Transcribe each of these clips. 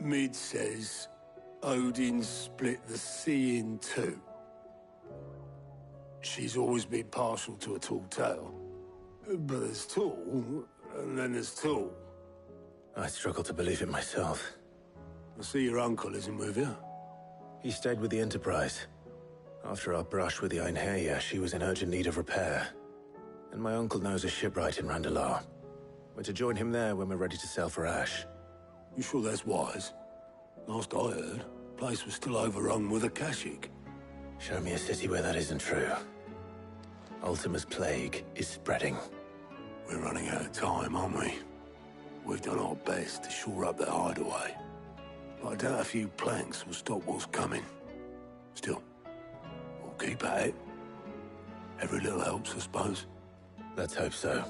Mid says Odin split the sea in two. She's always been partial to a tall tale. But there's tall, and then there's tall. I struggle to believe it myself. I see your uncle isn't with you. He stayed with the Enterprise. After our brush with the Einherja, she was in urgent need of repair. And my uncle knows a shipwright in Randalar. We're to join him there when we're ready to sail for Ash. You sure that's wise? Last I heard, the place was still overrun with Akashic. Show me a city where that isn't true. Ultima's plague is spreading. We're running out of time, aren't we? We've done our best to shore up that hideaway. But I doubt a few planks will stop what's coming. Still, we'll keep at it. Every little helps, I suppose. Let's hope so.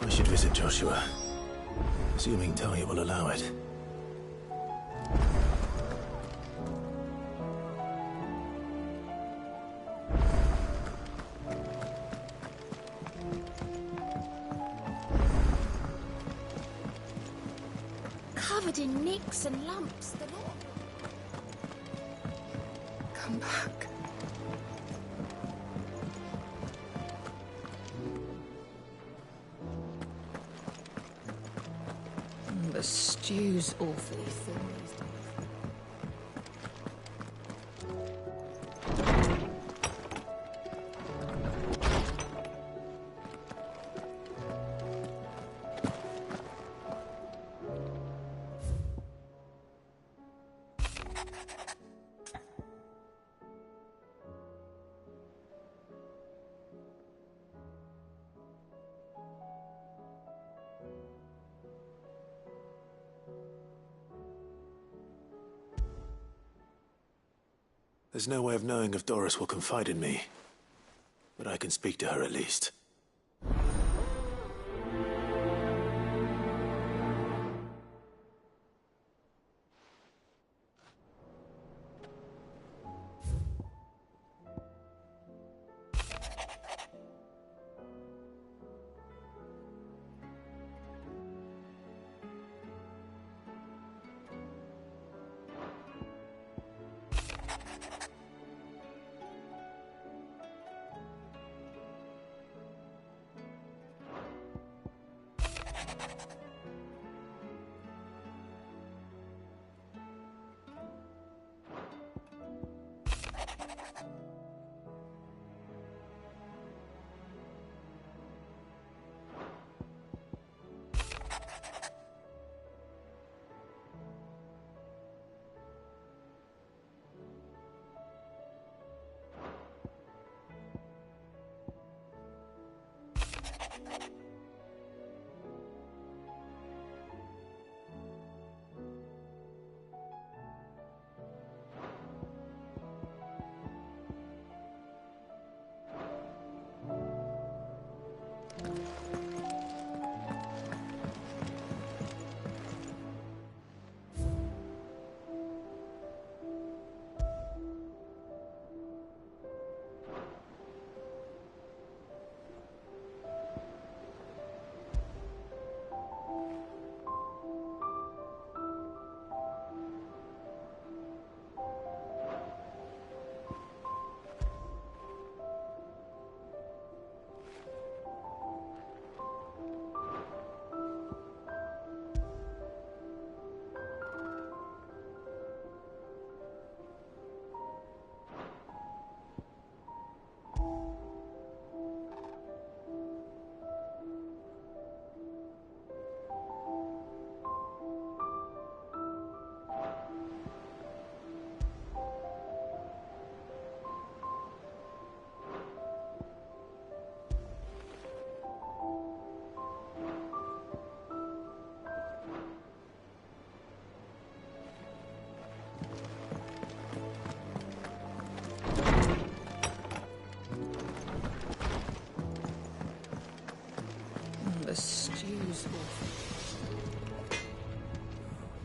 I should visit Joshua, assuming Talia will allow it. Covered in nicks and lumps, the lot. Come back. The stew's awfully thin these days. There's no way of knowing if Doris will confide in me, but I can speak to her at least.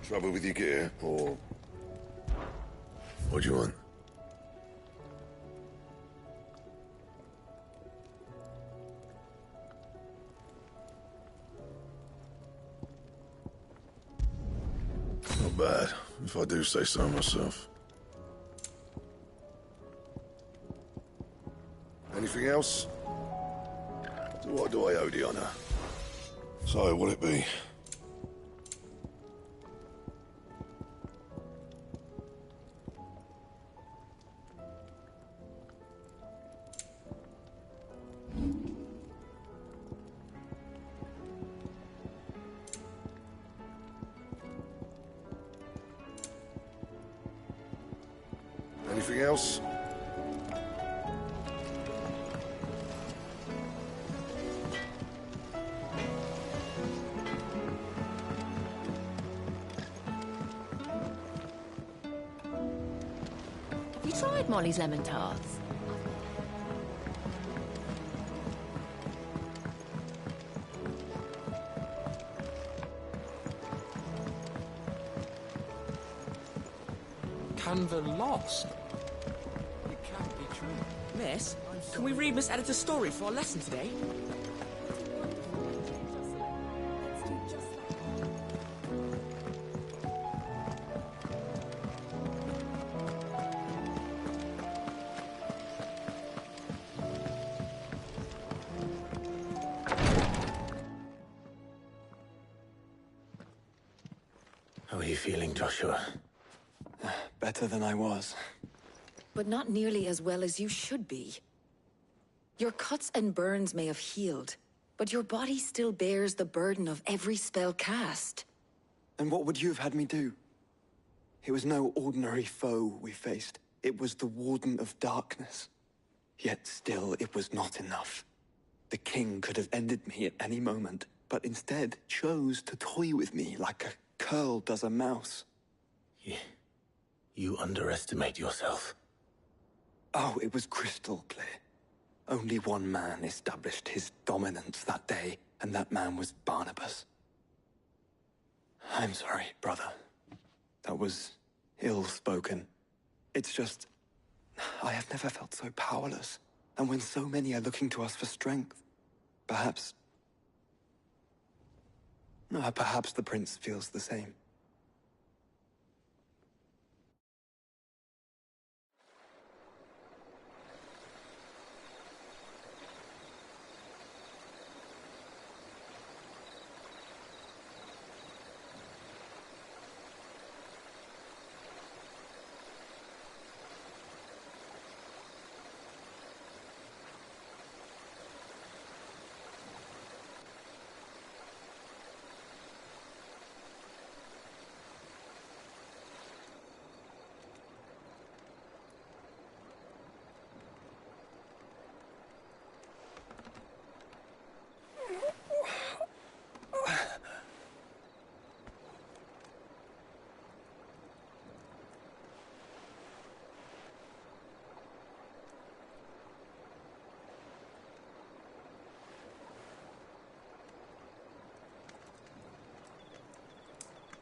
Trouble with your gear, or... What do you want? Not bad, if I do say so myself. Anything else? To what do I owe the honor? So, what'll it be? Anything else? Have you tried Molly's lemon tarts? Canva lost. It can't be true. Miss, can we read Miss Editor's story for our lesson today? How are you feeling, Joshua? Better than I was. But not nearly as well as you should be. Your cuts and burns may have healed, but your body still bears the burden of every spell cast. And what would you have had me do? It was no ordinary foe we faced. It was the Warden of Darkness. Yet still, it was not enough. The king could have ended me at any moment, but instead chose to toy with me like a curl does a mouse. Yeah. You underestimate yourself. Oh, it was crystal clear. Only one man established his dominance that day, and that man was Barnabas. I'm sorry, brother. That was ill-spoken. It's just... I have never felt so powerless. And when so many are looking to us for strength, perhaps... perhaps the prince feels the same.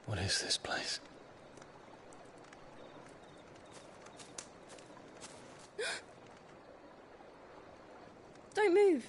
What is this place? Don't move.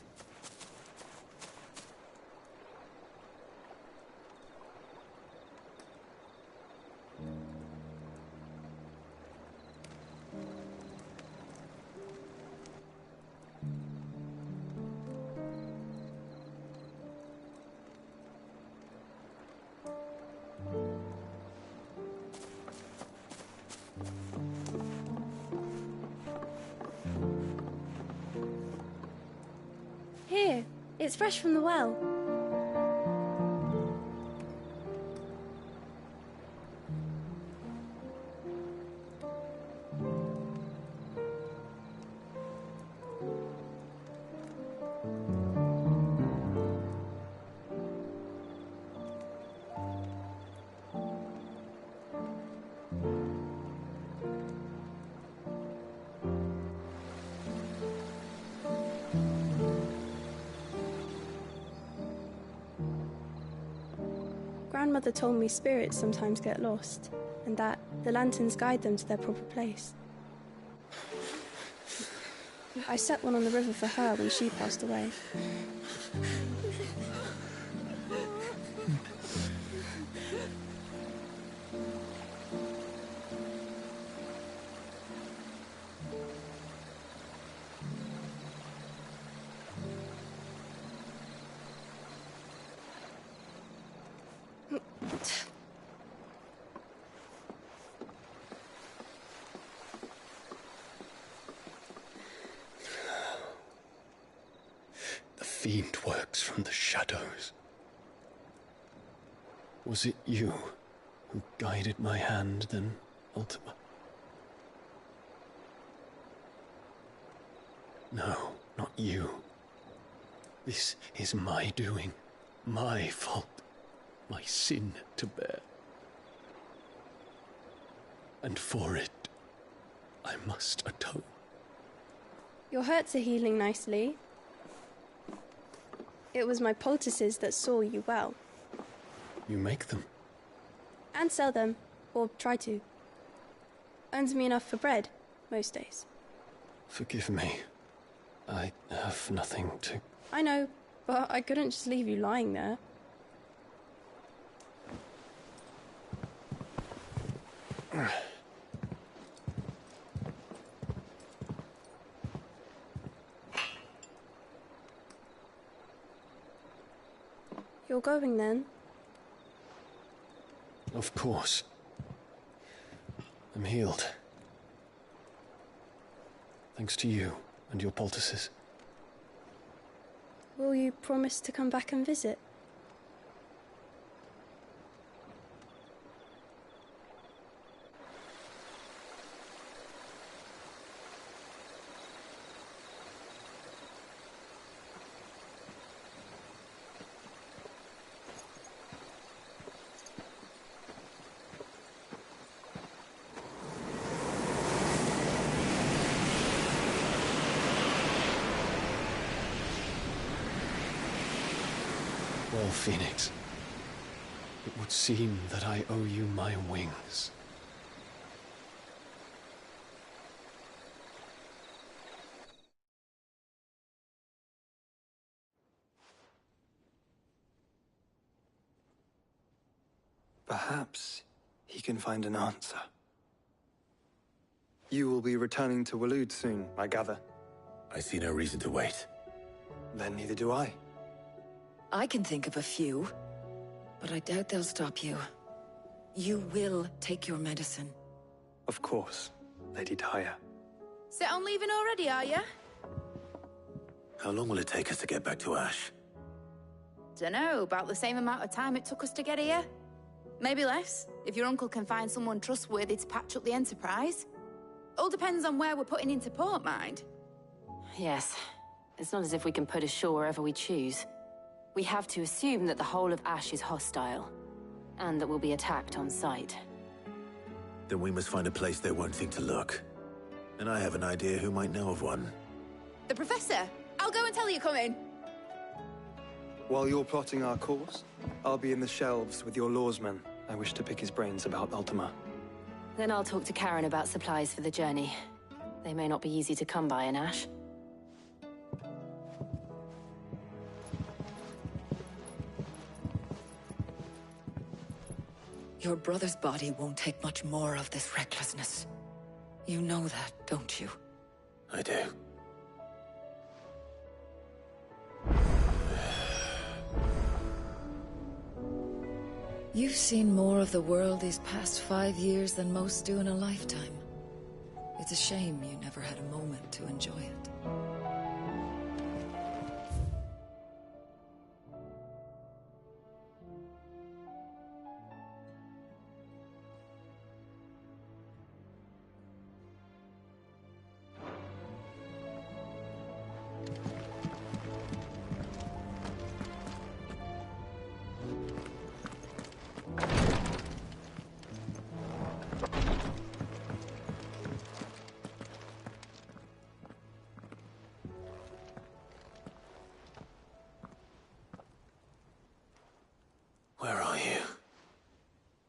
Here, it's fresh from the well. Grandmother told me spirits sometimes get lost, and that the lanterns guide them to their proper place. I set one on the river for her when she passed away. The fiend works from the shadows. Was it you who guided my hand then, Ultima? No, not you. This is my doing, my fault, my sin to bear. And for it, I must atone. Your hurts are healing nicely. It was my poultices that saw you well. You make them? And sell them, or try to. Earns me enough for bread, most days. Forgive me. I have nothing to... I know, but I couldn't just leave you lying there. You're going then? Of course. I'm healed. Thanks to you and your poultices. Will you promise to come back and visit? Well, Phoenix, it would seem that I owe you my wings. Perhaps he can find an answer. You will be returning to Waloed soon, I gather. I see no reason to wait. Then neither do I. I can think of a few, but I doubt they'll stop you. You will take your medicine. Of course, Lady Daya. Set on leaving already, are you? How long will it take us to get back to Ash? Dunno, about the same amount of time it took us to get here. Maybe less, if your uncle can find someone trustworthy to patch up the Enterprise. All depends on where we're putting into port, mind. Yes. It's not as if we can put ashore wherever we choose. We have to assume that the whole of Ash is hostile, and that we'll be attacked on sight. Then we must find a place they won't think to look. And I have an idea who might know of one. The Professor! I'll go and tell you come in. While you're plotting our course, I'll be in the shelves with your lawsman. I wish to pick his brains about Ultima. Then I'll talk to Karen about supplies for the journey. They may not be easy to come by in Ash. Your brother's body won't take much more of this recklessness. You know that, don't you? I do. You've seen more of the world these past 5 years than most do in a lifetime. It's a shame you never had a moment to enjoy it.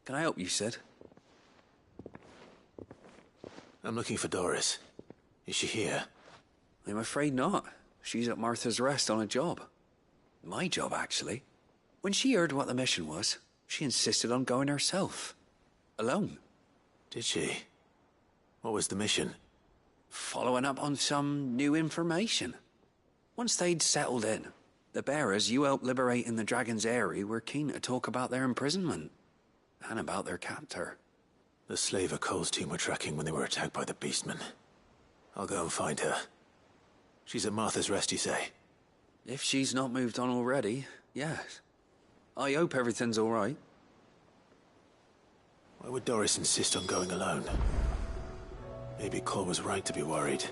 Can I help you, Sid? I'm looking for Doris. Is she here? I'm afraid not. She's at Martha's Rest on a job. My job, actually. When she heard what the mission was, she insisted on going herself. Alone. Did she? What was the mission? Following up on some new information. Once they'd settled in, the bearers you helped liberate in the Dragon's Eyrie were keen to talk about their imprisonment. And about their captor. The slaver Cole's team were tracking when they were attacked by the Beastmen. I'll go and find her. She's at Martha's Rest, you say? If she's not moved on already, yes. I hope everything's all right. Why would Doris insist on going alone? Maybe Cole was right to be worried.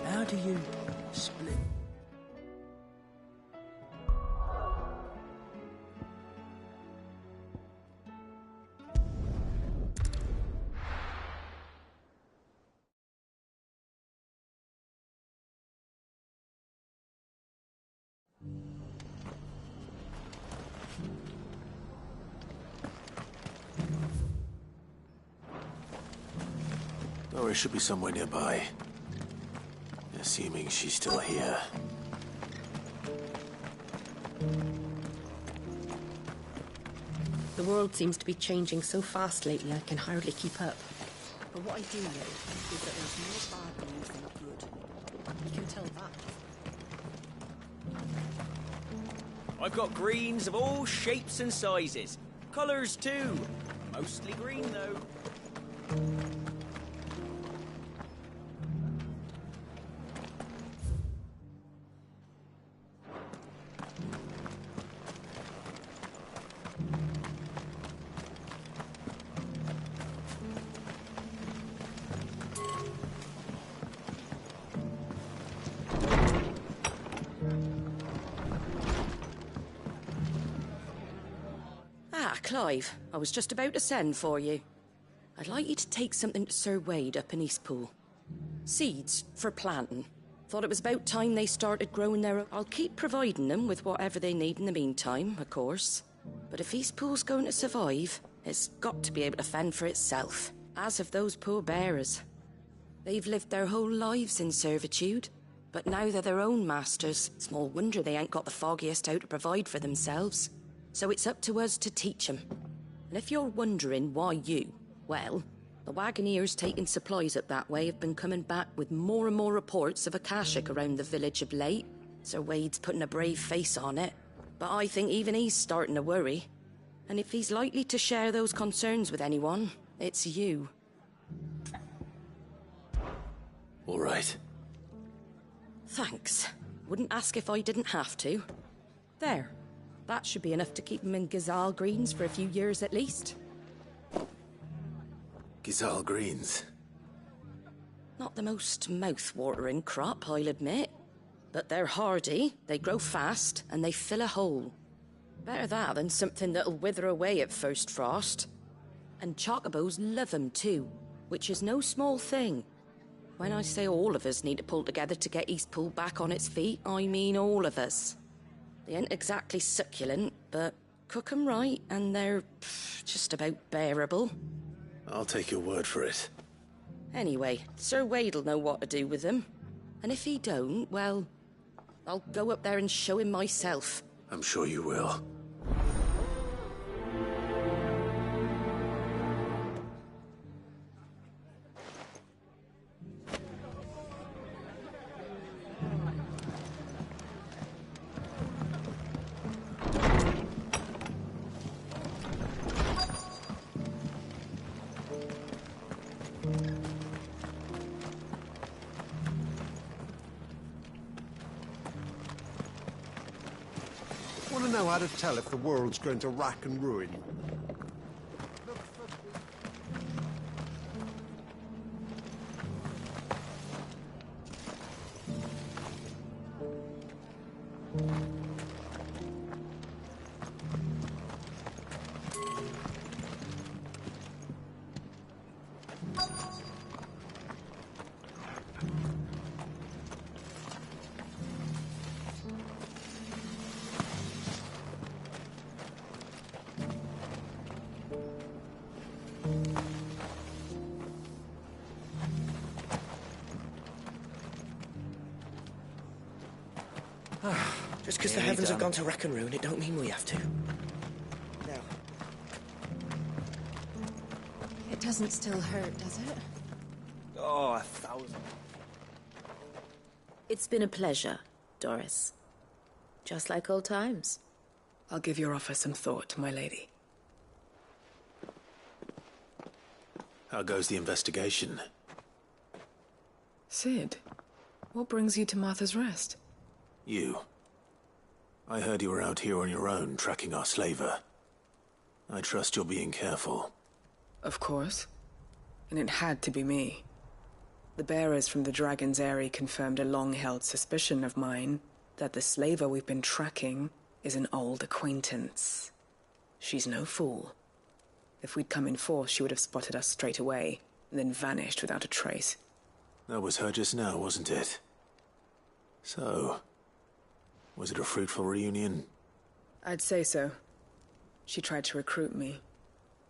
How do you split? Doris should be somewhere nearby. Assuming she's still here. The world seems to be changing so fast lately I can hardly keep up. But what I do know is that there's more bad news than good. You can tell that. I've got greens of all shapes and sizes. Colours too. Mostly green though. Clive, I was just about to send for you. I'd like you to take something to Sir Wade up in Eastpool. Seeds for planting. Thought it was about time they started growing their own. I'll keep providing them with whatever they need in the meantime, of course. But if Eastpool's going to survive, it's got to be able to fend for itself. As have those poor bearers. They've lived their whole lives in servitude, but now they're their own masters. Small wonder they ain't got the foggiest how to provide for themselves. So it's up to us to teach them. And if you're wondering why you, well, the Wagoneers taking supplies up that way have been coming back with more and more reports of Akashic around the village of late. Sir Wade's putting a brave face on it, but I think even he's starting to worry. And if he's likely to share those concerns with anyone, it's you. All right. Thanks. Wouldn't ask if I didn't have to. There. That should be enough to keep him in Gazal Greens for a few years at least. Gazal Greens? Not the most mouth-watering crop, I'll admit. But they're hardy, they grow fast, and they fill a hole. Better that than something that'll wither away at first frost. And chocobos love 'em too, which is no small thing. When I say all of us need to pull together to get Eastpool back on its feet, I mean all of us. They ain't exactly succulent, but cook 'em right and they're just about bearable. I'll take your word for it. Anyway, Sir Wade'll know what to do with them. And if he don't, well, I'll go up there and show him myself. I'm sure you will. know how to tell if the world's going to rack and ruin. Just because the heavens have gone to rack and ruin, it don't mean we have to. No. It doesn't still hurt, does it? Oh, 1,000. It's been a pleasure, Doris. Just like old times. I'll give your offer some thought, my lady. How goes the investigation? Sid, what brings you to Martha's Rest? You. I heard you were out here on your own, tracking our slaver. I trust you're being careful. Of course. And it had to be me. The bearers from the Dragon's Eyrie confirmed a long-held suspicion of mine that the slaver we've been tracking is an old acquaintance. She's no fool. If we'd come in force, she would have spotted us straight away, and then vanished without a trace. That was her just now, wasn't it? So, was it a fruitful reunion? I'd say so. She tried to recruit me.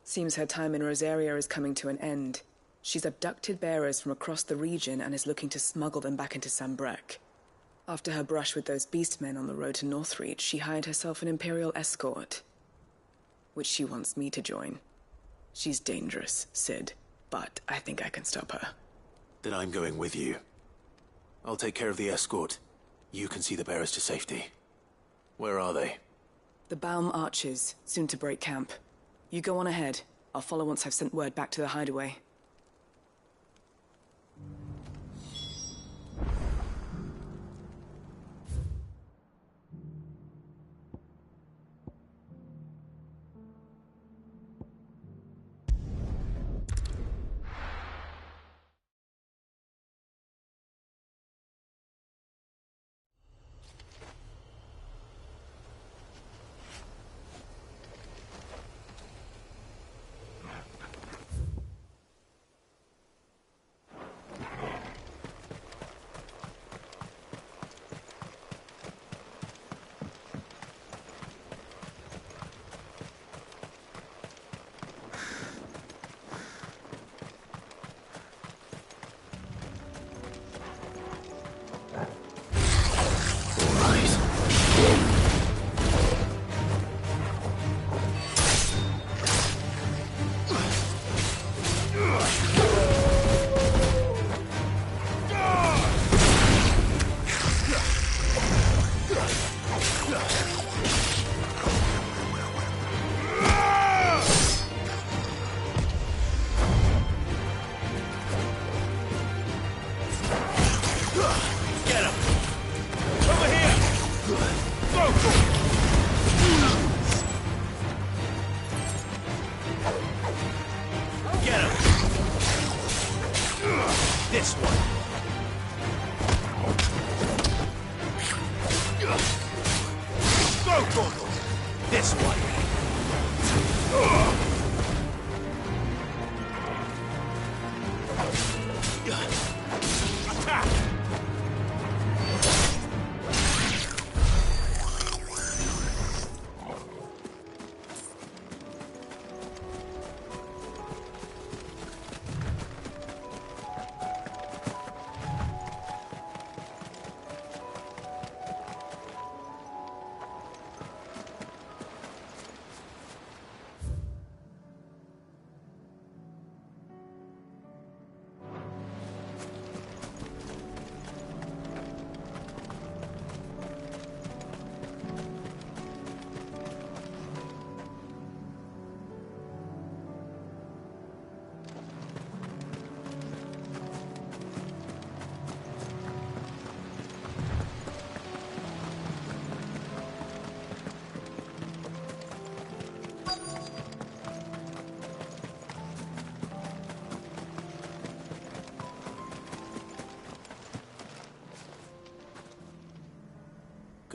Seems her time in Rosaria is coming to an end. She's abducted bearers from across the region and is looking to smuggle them back into Sambrek. After her brush with those beastmen on the road to Northreach, she hired herself an Imperial escort, which she wants me to join. She's dangerous, Sid, but I think I can stop her. Then I'm going with you. I'll take care of the escort. You can see the bearers to safety. Where are they? The Baum Archers, soon to break camp. You go on ahead. I'll follow once I've sent word back to the hideaway.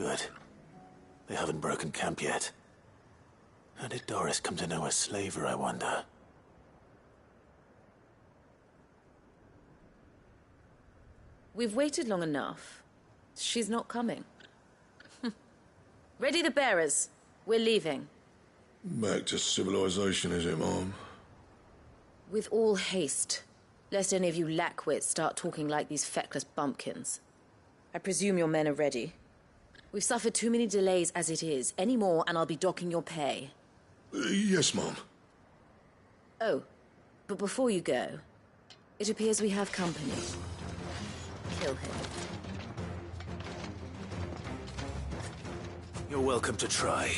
Good. They haven't broken camp yet. How did Doris come to know a slaver, I wonder? We've waited long enough. She's not coming. Ready the bearers. We're leaving. Back to civilization, is it, Mom? With all haste, lest any of you lackwits start talking like these feckless bumpkins. I presume your men are ready. We've suffered too many delays as it is. Any more, and I'll be docking your pay. Yes, Mom. Oh, but before you go, it appears we have company. Kill him. You're welcome to try.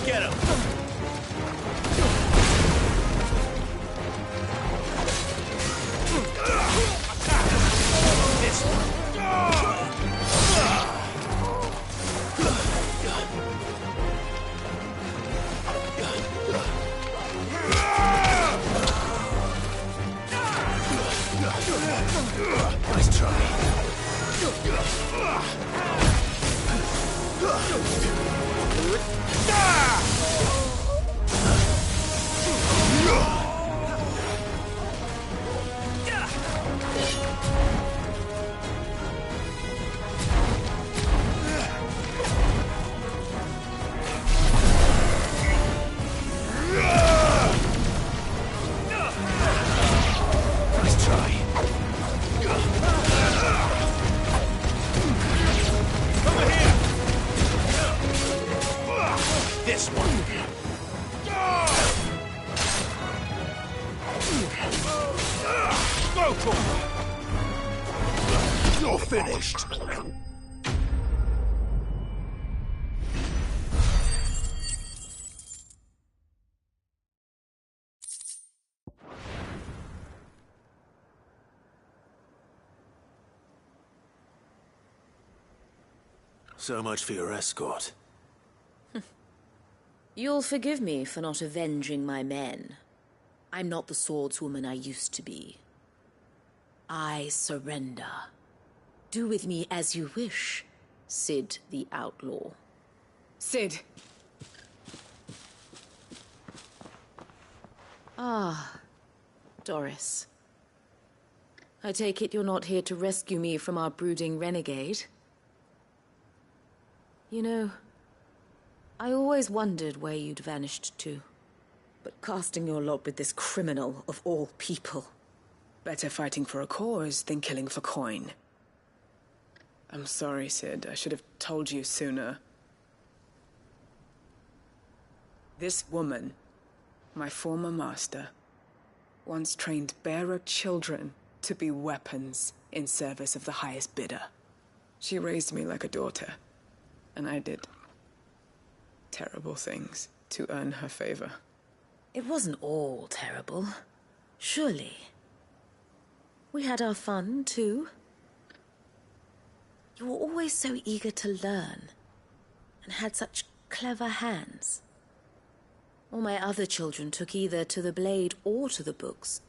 Get him! This one. Nice try. This one. Go for it. You're finished. So much for your escort. You'll forgive me for not avenging my men. I'm not the swordswoman I used to be. I surrender. Do with me as you wish, Sid the Outlaw. Sid! Ah, Doris. I take it you're not here to rescue me from our brooding renegade? You know, I always wondered where you'd vanished to. But casting your lot with this criminal of all people. Better fighting for a cause than killing for coin. I'm sorry, Sid. I should have told you sooner. This woman, my former master, once trained bearer children to be weapons in service of the highest bidder. She raised me like a daughter, and I did terrible things to earn her favor. It wasn't all terrible, surely. We had our fun, too. You were always so eager to learn, and had such clever hands. All my other children took either to the blade or to the books.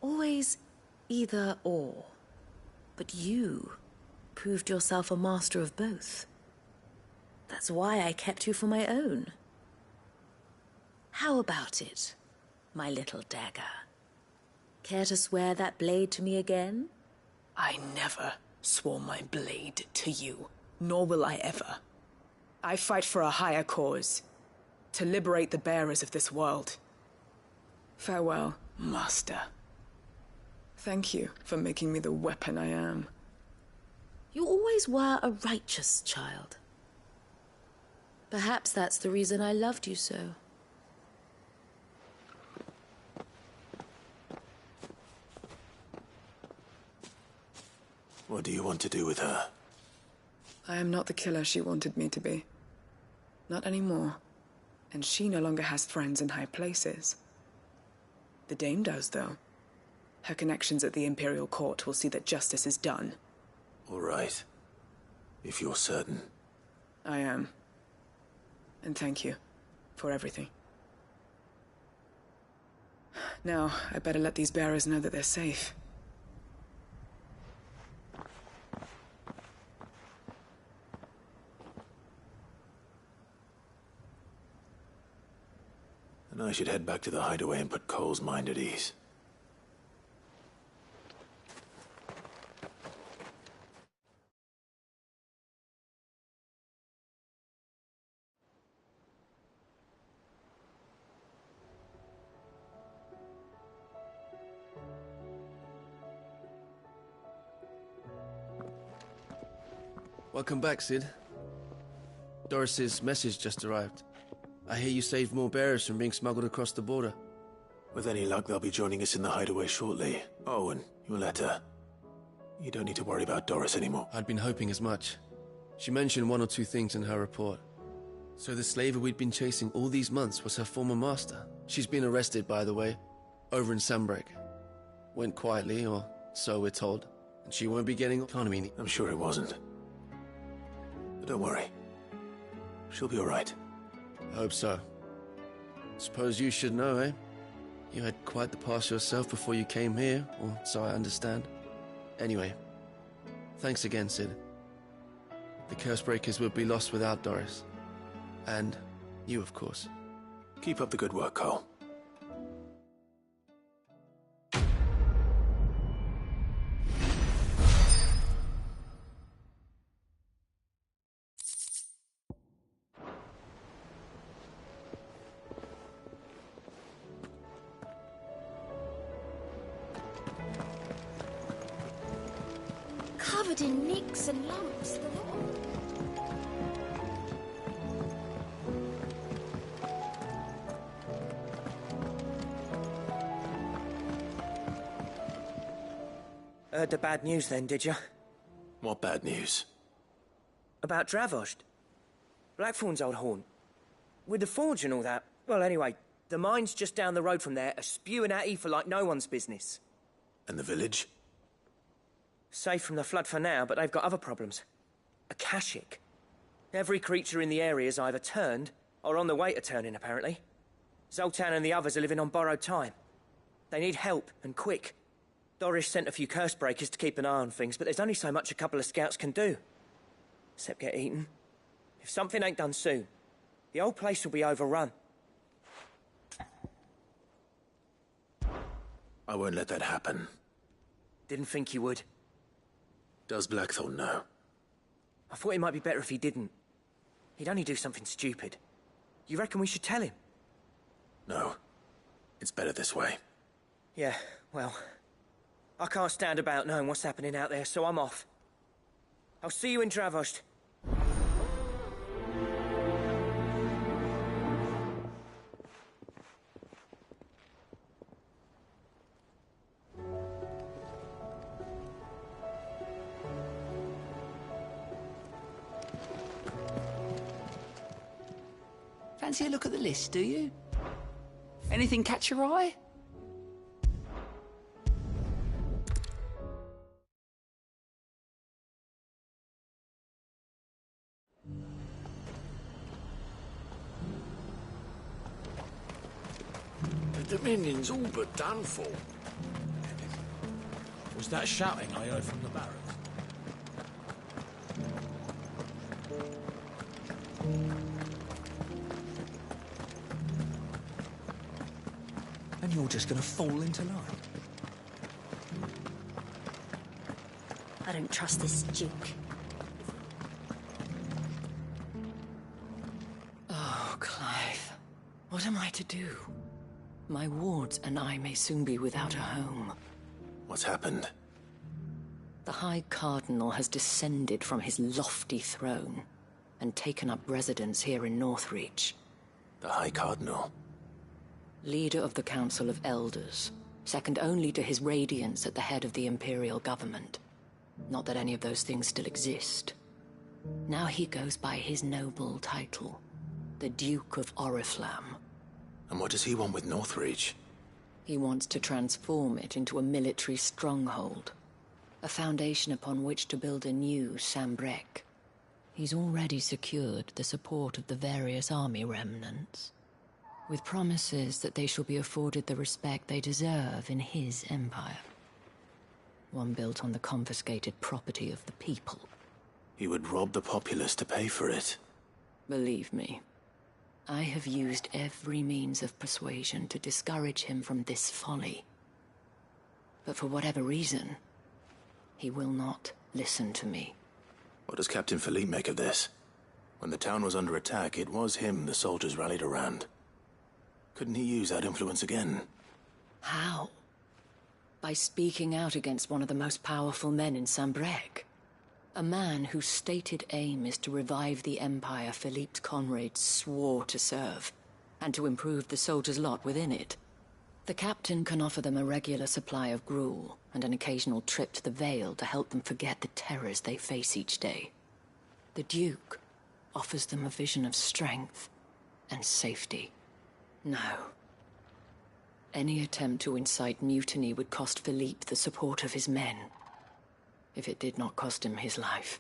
Always either or. But you proved yourself a master of both. That's why I kept you for my own. How about it, my little dagger? Care to swear that blade to me again? I never swore my blade to you, nor will I ever. I fight for a higher cause, to liberate the bearers of this world. Farewell, Master. Thank you for making me the weapon I am. You always were a righteous child. Perhaps that's the reason I loved you so. What do you want to do with her? I am not the killer she wanted me to be. Not anymore. And she no longer has friends in high places. The dame does, though. Her connections at the Imperial Court will see that justice is done. All right. If you're certain. I am. And thank you for everything. Now, I better let these bearers know that they're safe. And I should head back to the hideaway and put Cole's mind at ease. Welcome back, Sid. Doris's message just arrived. I hear you saved more bearers from being smuggled across the border. With any luck, they'll be joining us in the hideaway shortly. Oh, and your letter. You don't need to worry about Doris anymore. I'd been hoping as much. She mentioned one or two things in her report. So the slaver we'd been chasing all these months was her former master. She's been arrested, by the way, over in Sunbreak. Went quietly, or so we're told. And she won't be getting autonomy. I'm sure it wasn't. But don't worry. She'll be all right. I hope so. Suppose you should know, eh? You had quite the past yourself before you came here, or so I understand. Anyway, thanks again, Sid. The Cursebreakers would be lost without Doris. And you, of course. Keep up the good work, Cole. Covered in nicks and lumps. Heard the bad news then, did you? What bad news? About Dravost. Blackthorn's old haunt. With the forge and all that. Well, anyway, the mine's just down the road from there are spewing at Aoife like no one's business. And the village? Safe from the flood for now, but they've got other problems. Akashic. Every creature in the area is either turned or on the way to turning, apparently. Zoltan and the others are living on borrowed time. They need help, and quick. Doris sent a few Cursebreakers to keep an eye on things, but there's only so much a couple of scouts can do. Except get eaten. If something ain't done soon, the whole place will be overrun. I won't let that happen. Didn't think you would. Does Blackthorn know? I thought it might be better if he didn't. He'd only do something stupid. You reckon we should tell him? No. It's better this way. Yeah, well... I can't stand about knowing what's happening out there, so I'm off. I'll see you in Dravost. Fancy a look at the list, do you? Anything catch your eye? The Dominion's all but done for. Was that shouting I heard from the barracks? And you're just gonna fall into line? I don't trust this Duke. Oh, Clive. What am I to do? My wards and I may soon be without a home. What's happened? The High Cardinal has descended from his lofty throne and taken up residence here in Northreach. The High Cardinal? Leader of the Council of Elders, second only to his Radiance at the head of the Imperial government. Not that any of those things still exist. Now he goes by his noble title, the Duke of Oriflamme. And what does he want with Northreach? He wants to transform it into a military stronghold, a foundation upon which to build a new Sambrek. He's already secured the support of the various army remnants, with promises that they shall be afforded the respect they deserve in his empire. One built on the confiscated property of the people. He would rob the populace to pay for it. Believe me, I have used every means of persuasion to discourage him from this folly. But for whatever reason, he will not listen to me. What does Captain Philippe make of this? When the town was under attack, it was him the soldiers rallied around. Couldn't he use that influence again? How? By speaking out against one of the most powerful men in Sambrek. A man whose stated aim is to revive the empire Philippe's comrades swore to serve, and to improve the soldiers' lot within it. The captain can offer them a regular supply of gruel, and an occasional trip to the Vale to help them forget the terrors they face each day. The Duke offers them a vision of strength and safety. No. Any attempt to incite mutiny would cost Philippe the support of his men, if it did not cost him his life.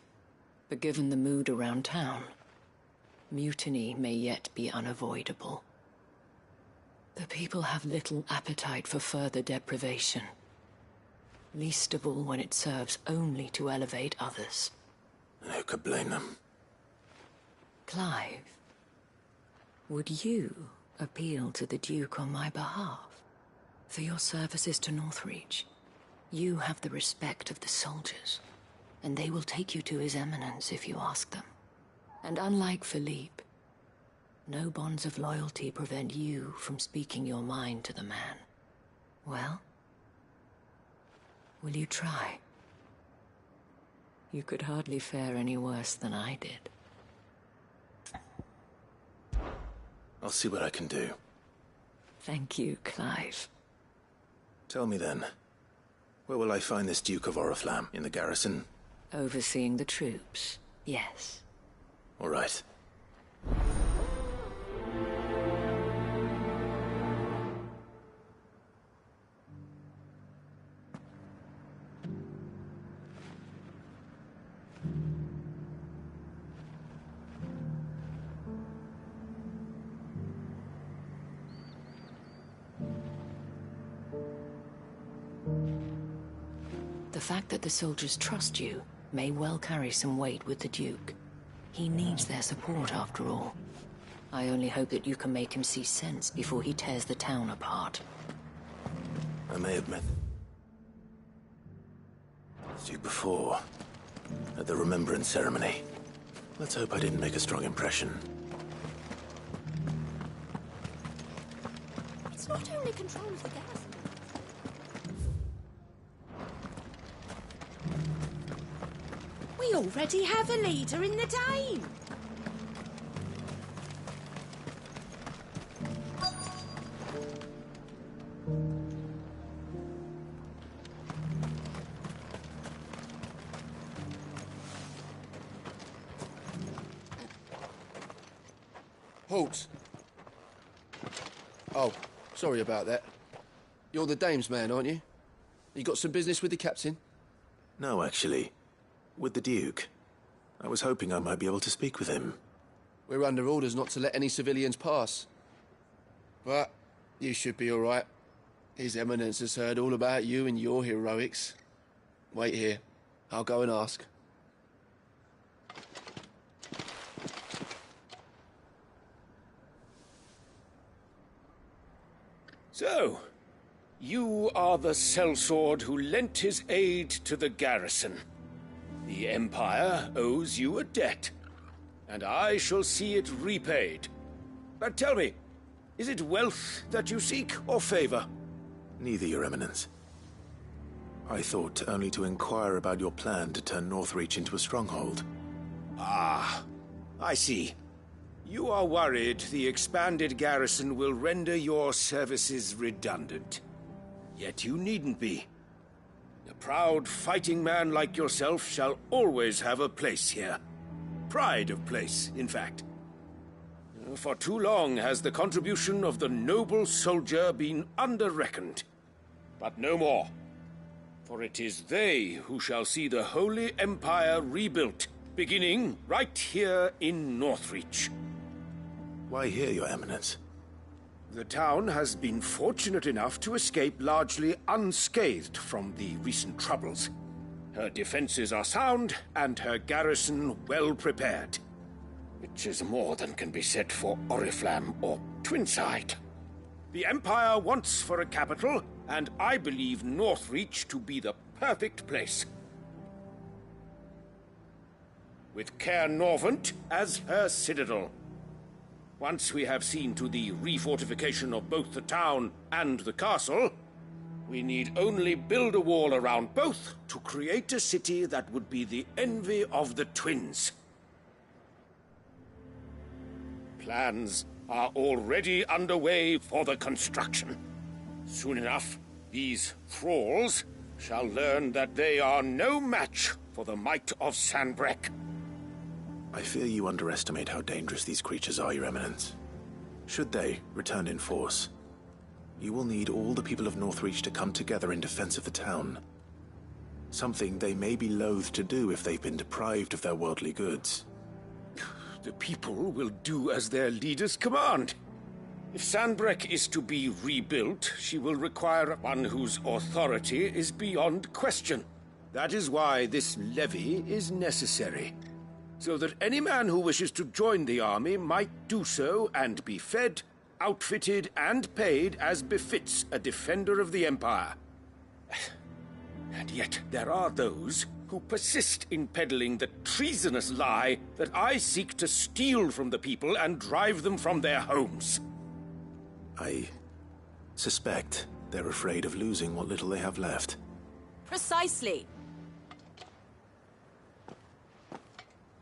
But given the mood around town, mutiny may yet be unavoidable. The people have little appetite for further deprivation, least of all when it serves only to elevate others. And who could blame them? Clive, would you appeal to the Duke on my behalf? For your services to Northreach, you have the respect of the soldiers, and they will take you to His Eminence if you ask them. And unlike Philippe, no bonds of loyalty prevent you from speaking your mind to the man. Well, will you try? You could hardly fare any worse than I did. I'll see what I can do. Thank you, Clive. Tell me then, where will I find this Duke of Oriflamme? In the garrison? Overseeing the troops, yes. All right. The fact that the soldiers trust you may well carry some weight with the Duke. He needs their support, after all. I only hope that you can make him see sense before he tears the town apart. I may have met the Duke before, at the Remembrance ceremony. Let's hope I didn't make a strong impression. It's not only control of the garrison. We already have a leader in the Dane. Halt! Oh, sorry about that. You're the dame's man, aren't you? You got some business with the captain? No, actually. With the Duke. I was hoping I might be able to speak with him. We're under orders not to let any civilians pass. But you should be all right. His Eminence has heard all about you and your heroics. Wait here. I'll go and ask. So, you are the sellsword who lent his aid to the garrison. The Empire owes you a debt, and I shall see it repaid. But tell me, is it wealth that you seek, or favor? Neither, Your Eminence. I thought only to inquire about your plan to turn Northreach into a stronghold. Ah, I see. You are worried the expanded garrison will render your services redundant. Yet you needn't be. A proud fighting man like yourself shall always have a place here. Pride of place, in fact. For too long has the contribution of the noble soldier been under-reckoned. But no more. For it is they who shall see the Holy Empire rebuilt, beginning right here in Northreach. Why here, Your Eminence? The town has been fortunate enough to escape largely unscathed from the recent troubles. Her defenses are sound, and her garrison well prepared. Which is more than can be said for Oriflamme or Twinside. The Empire wants for a capital, and I believe Northreach to be the perfect place. With Caer Norvent as her citadel. Once we have seen to the refortification of both the town and the castle, we need only build a wall around both to create a city that would be the envy of the twins. Plans are already underway for the construction. Soon enough, these thralls shall learn that they are no match for the might of Sanbreque. I fear you underestimate how dangerous these creatures are, Your Eminence. Should they return in force, you will need all the people of Northreach to come together in defense of the town. Something they may be loath to do if they've been deprived of their worldly goods. The people will do as their leaders command. If Sanbreque is to be rebuilt, she will require one whose authority is beyond question. That is why this levy is necessary. So that any man who wishes to join the army might do so and be fed, outfitted, and paid as befits a defender of the Empire. And yet there are those who persist in peddling the treasonous lie that I seek to steal from the people and drive them from their homes. I suspect they're afraid of losing what little they have left. Precisely.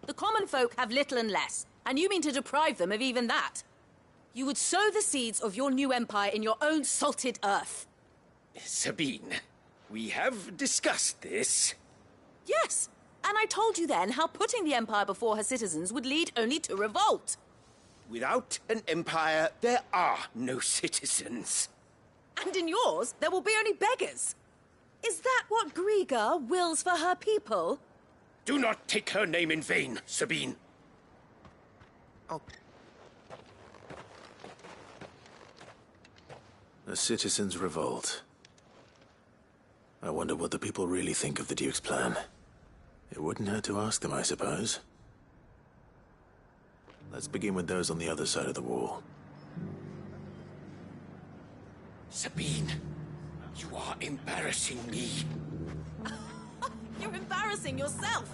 The common folk have little and less, and you mean to deprive them of even that. You would sow the seeds of your new empire in your own salted earth. Sabine, we have discussed this. Yes, and I told you then how putting the empire before her citizens would lead only to revolt. Without an empire, there are no citizens. And in yours, there will be only beggars. Is that what Griga wills for her people? Do not take her name in vain, Sabine. A citizens' revolt. I wonder what the people really think of the Duke's plan. It wouldn't hurt to ask them, I suppose. Let's begin with those on the other side of the wall. Sabine, you are embarrassing me. You're embarrassing yourself.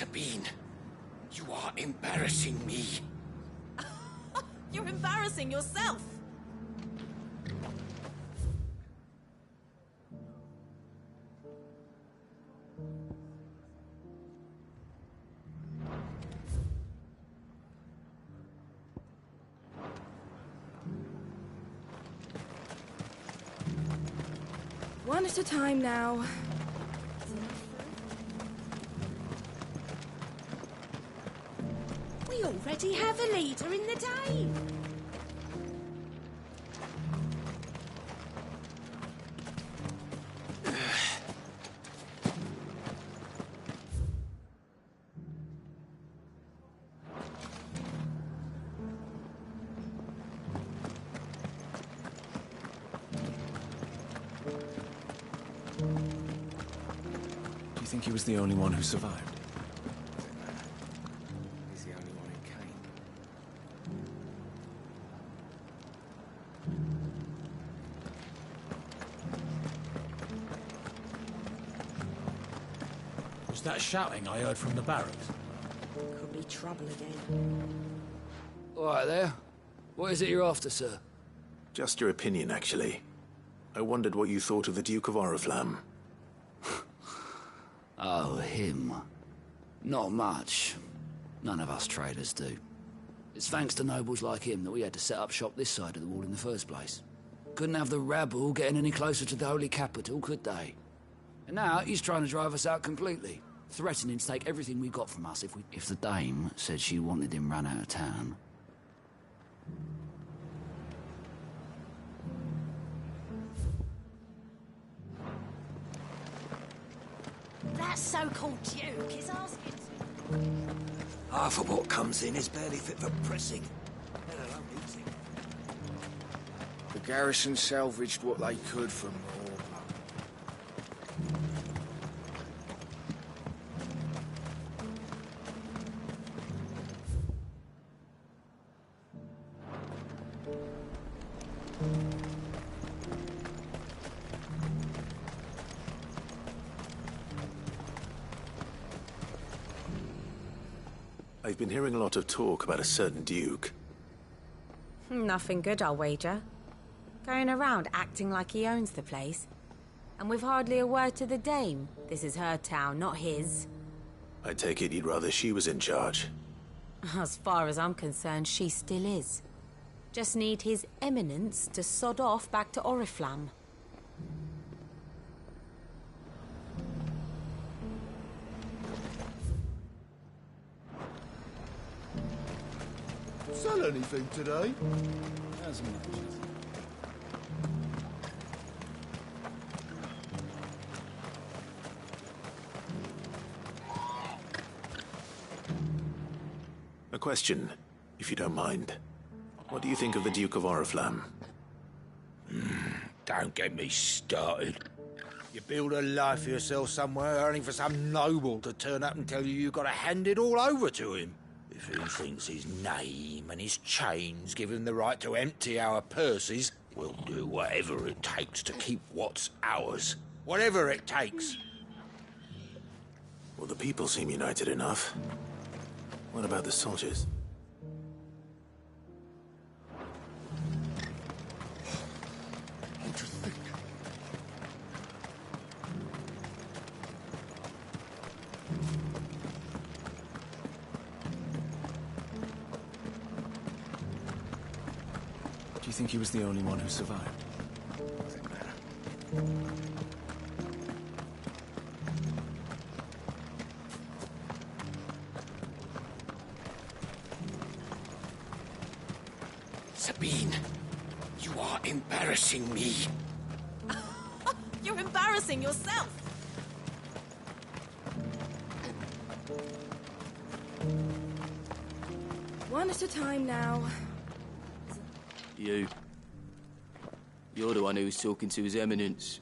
Sabine, you are embarrassing me. You're embarrassing yourself. One at a time now. We already have a leader in the Dame. Do you think he was the only one who survived? He's the only one who came. Was that shouting I heard from the barracks? Could be trouble again. All right there. What is it you're after, sir? Just your opinion, actually. I wondered what you thought of the Duke of Oriflamme. Oh, him. Not much. None of us traders do. It's thanks to nobles like him that we had to set up shop this side of the wall in the first place. Couldn't have the rabble getting any closer to the holy capital, could they? And now he's trying to drive us out completely, threatening to take everything we got from us if the Dame said she wanted him run out of town. That so-called Duke is asking to... Half of what comes in is barely fit for pressing, let alone eating. The garrison salvaged what they could from all. I've been hearing a lot of talk about a certain Duke. Nothing good, I'll wager. Going around acting like he owns the place. And with hardly a word to the Dame. This is her town, not his. I take it you'd rather she was in charge. As far as I'm concerned, she still is. Just need his eminence to sod off back to Oriflamme. Sell anything today? As much as... A question, if you don't mind. What do you think of the Duke of Oriflamme? Don't get me started. You build a life for yourself somewhere, only for some noble to turn up and tell you got to hand it all over to him. If he thinks his name and his chains give him the right to empty our purses, we'll do whatever it takes to keep what's ours. Whatever it takes. Well, the people seem united enough. What about the soldiers? What do you think? Do you think he was the only one who survived? Doesn't matter. Sabine, you are embarrassing me. You're embarrassing yourself. One at a time now. You. You're the one who was talking to His Eminence.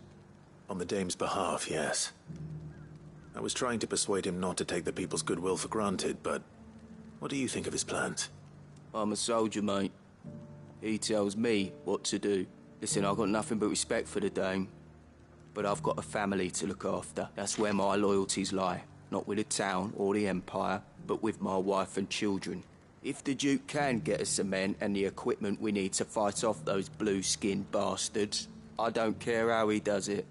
On the Dame's behalf, yes. I was trying to persuade him not to take the people's goodwill for granted, but what do you think of his plans? I'm a soldier, mate. He tells me what to do. Listen, I've got nothing but respect for the Dame, but I've got a family to look after. That's where my loyalties lie. Not with the town or the Empire, but with my wife and children. If the Duke can get us cement and the equipment we need to fight off those blue-skinned bastards, I don't care how he does it.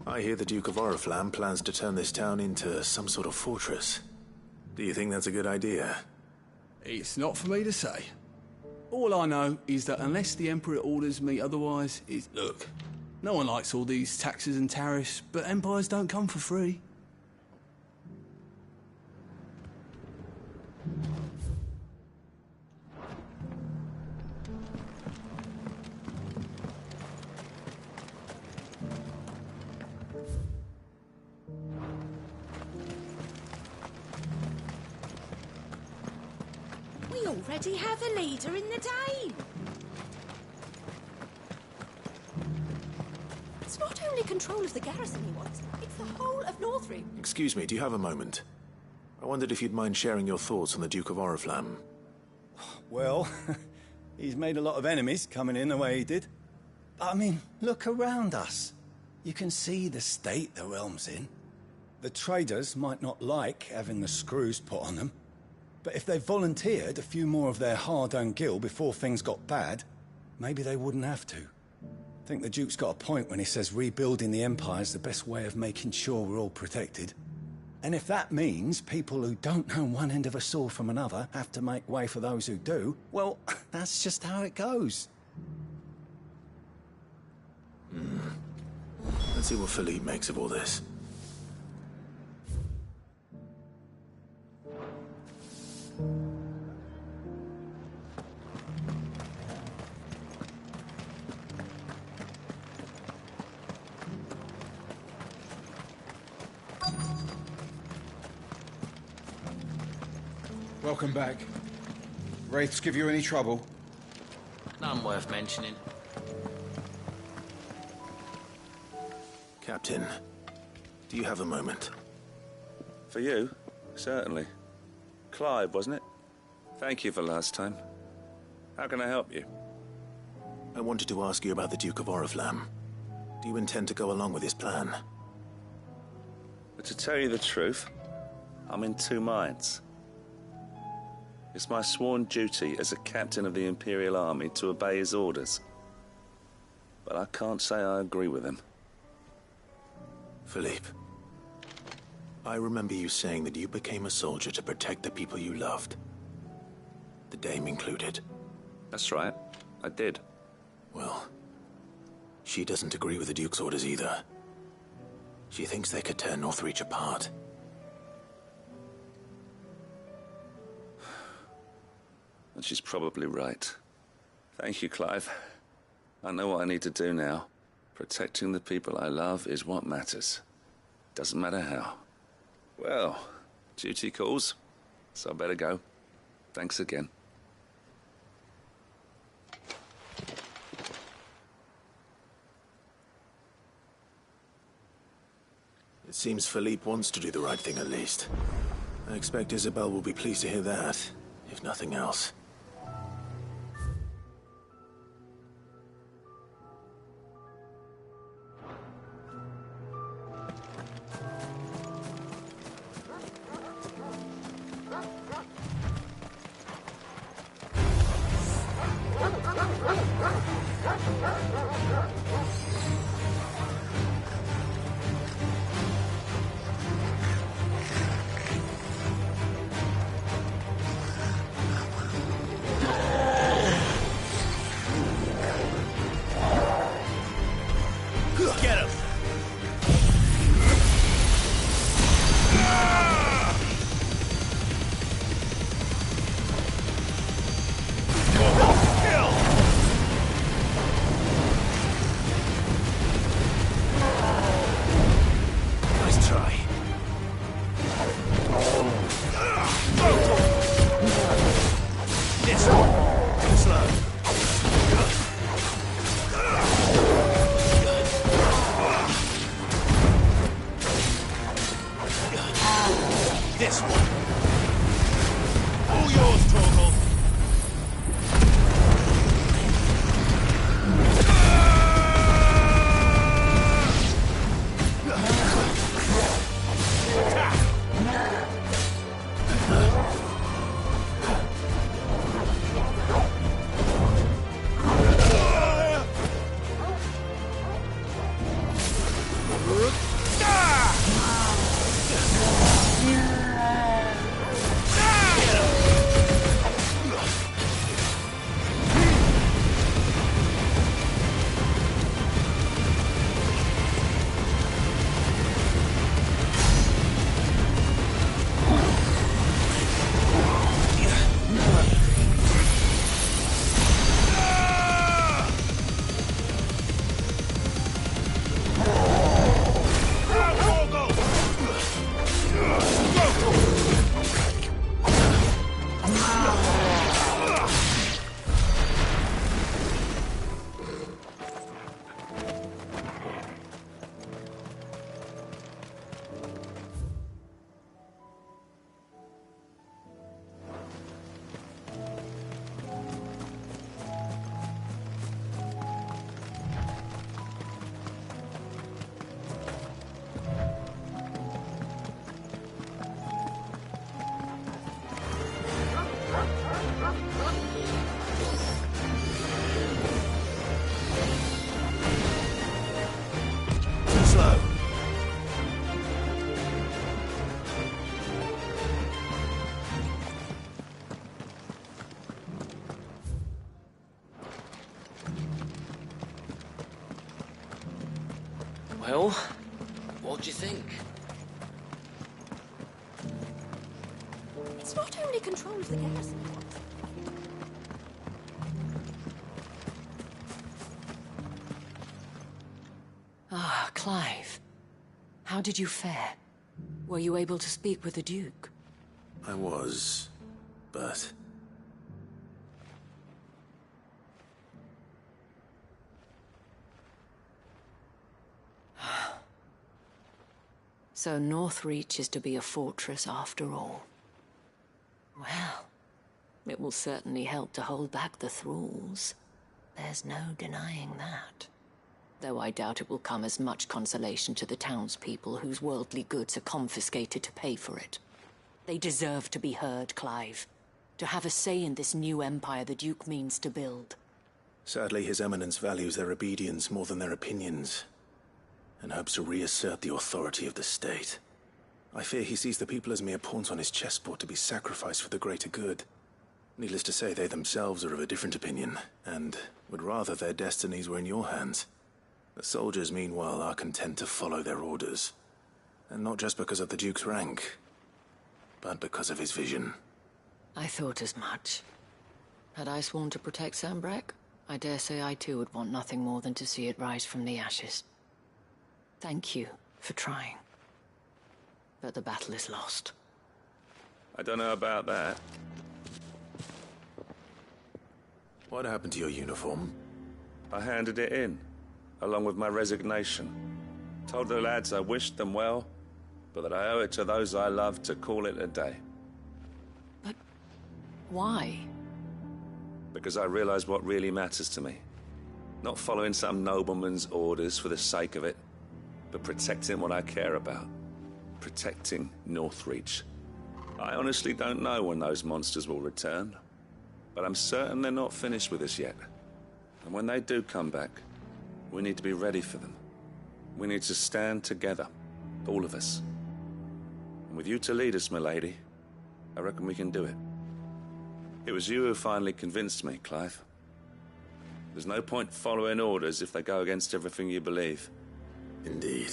I hear the Duke of Oriflamme plans to turn this town into some sort of fortress. Do you think that's a good idea? It's not for me to say. All I know is that unless the Emperor orders me otherwise, look, no one likes all these taxes and tariffs, but empires don't come for free. We already have a leader in the Dane. It's not only control of the garrison he wants, it's the whole of Northrop. Excuse me, do you have a moment? I wondered if you'd mind sharing your thoughts on the Duke of Oriflamme. Well, he's made a lot of enemies coming in the way he did. But I mean, look around us. You can see the state the realm's in. The traders might not like having the screws put on them, but if they volunteered a few more of their hard-earned gil before things got bad, maybe they wouldn't have to. I think the Duke's got a point when he says rebuilding the Empire's the best way of making sure we're all protected. And if that means people who don't know one end of a sword from another have to make way for those who do, well, that's just how it goes. Let's see what Philippe makes of all this. Welcome back. Wraiths give you any trouble? None worth mentioning. Captain, do you have a moment? For you? Certainly. Clive, wasn't it? Thank you for last time. How can I help you? I wanted to ask you about the Duke of Oriflamme. Do you intend to go along with his plan? But to tell you the truth, I'm in two minds. It's my sworn duty as a captain of the Imperial Army to obey his orders. But I can't say I agree with him. Philippe, I remember you saying that you became a soldier to protect the people you loved. The dame included. That's right, I did. Well, she doesn't agree with the Duke's orders either. She thinks they could tear Northreach apart. And she's probably right. Thank you, Clive. I know what I need to do now. Protecting the people I love is what matters. Doesn't matter how. Well, duty calls, so I better go. Thanks again. It seems Philippe wants to do the right thing at least. I expect Isabel will be pleased to hear that, if nothing else. this one. All yours, Torgal. Well, what do you think? It's not only control of the garrison. Ah, Clive. How did you fare? Were you able to speak with the Duke? I was, but... So Northreach is to be a fortress after all. Well, it will certainly help to hold back the thralls. There's no denying that. Though I doubt it will come as much consolation to the townspeople whose worldly goods are confiscated to pay for it. They deserve to be heard, Clive. To have a say in this new empire the Duke means to build. Sadly, His Eminence values their obedience more than their opinions, and hopes to reassert the authority of the state. I fear he sees the people as mere pawns on his chessboard to be sacrificed for the greater good. Needless to say, they themselves are of a different opinion, and would rather their destinies were in your hands. The soldiers, meanwhile, are content to follow their orders. And not just because of the Duke's rank, but because of his vision. I thought as much. Had I sworn to protect Sambrek, I dare say I too would want nothing more than to see it rise from the ashes. Thank you for trying. But the battle is lost. I don't know about that. What happened to your uniform? I handed it in, along with my resignation. Told the lads I wished them well, but that I owe it to those I love to call it a day. But why? Because I realized what really matters to me. Not following some nobleman's orders for the sake of it, but protecting what I care about. Protecting Northreach. I honestly don't know when those monsters will return, but I'm certain they're not finished with us yet. And when they do come back, we need to be ready for them. We need to stand together, all of us. And with you to lead us, milady, I reckon we can do it. It was you who finally convinced me, Clive. There's no point following orders if they go against everything you believe. Indeed.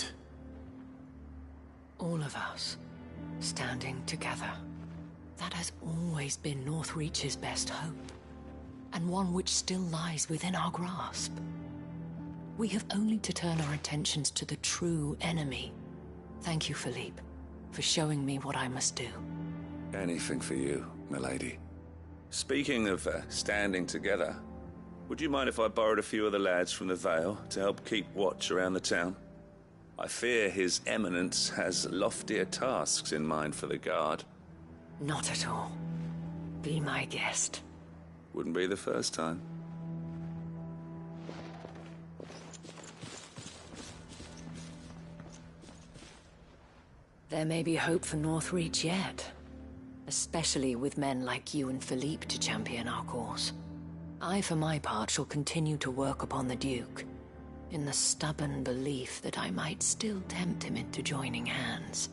All of us, standing together. That has always been Northreach's best hope, and one which still lies within our grasp. We have only to turn our attentions to the true enemy. Thank you, Philippe, for showing me what I must do. Anything for you, milady. Speaking of standing together, would you mind if I borrowed a few of the lads from the Vale to help keep watch around the town? I fear His Eminence has loftier tasks in mind for the Guard. Not at all. Be my guest. Wouldn't be the first time. There may be hope for Northreach yet. Especially with men like you and Philippe to champion our cause. I, for my part, shall continue to work upon the Duke, in the stubborn belief that I might still tempt him into joining hands.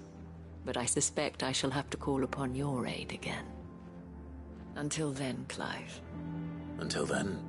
But I suspect I shall have to call upon your aid again. Until then, Clive. Until then,